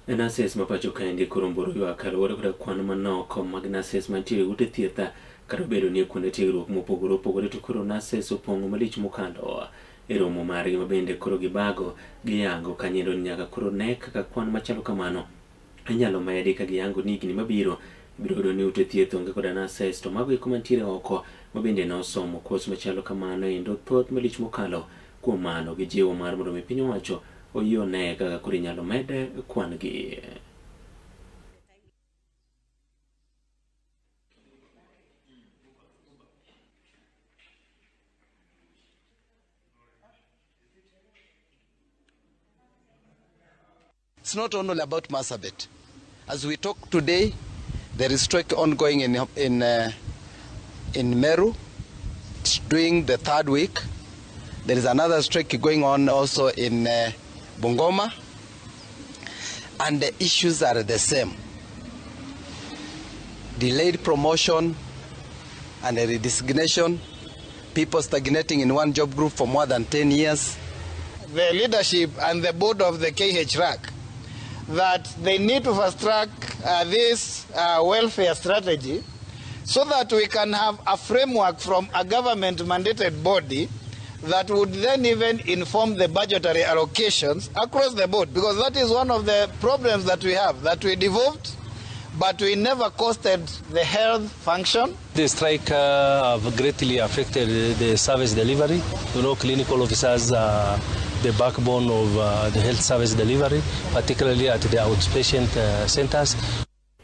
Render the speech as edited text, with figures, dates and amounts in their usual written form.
Nurses mapacho kaendi kuromboro ywak kaluwore koda kwan manok mag nurses mantiere ute thieth kata obedo ni kuonde tiegruok mopogore opogore to koro nurses opong'o malich mokalo e romo margi mabende koro gibago giyango kanyiendo ni nyaka koro ne kaka kwan machalo kamano inyalo medi ka giyango ni higni mabiro biro yudo ni ute thieth onge koda nurses to mago eko mantiere oko mabende nosomo kos machalo kamano endo thoth malich mokalo kuom mano gijiwo mar mondo mi piny owacho oyone kaka koro inyalo med kwan gi. It's not only about Marsabit. As we talk today, there is strike ongoing in Meru. It's doing the third week. There is another strike going on also in Bungoma. And the issues are the same. Delayed promotion and a redesignation. People stagnating in one job group for more than 10 years. The leadership and the board of the KHRAC that they need to fast track this welfare strategy so that we can have a framework from a government mandated body that would then even inform the budgetary allocations across the board, because that is one of the problems that we have, that we devolved but we never costed the health function. The strike have greatly affected the service delivery. You know, clinical officers are the backbone of the health service delivery, particularly at the outpatient centers.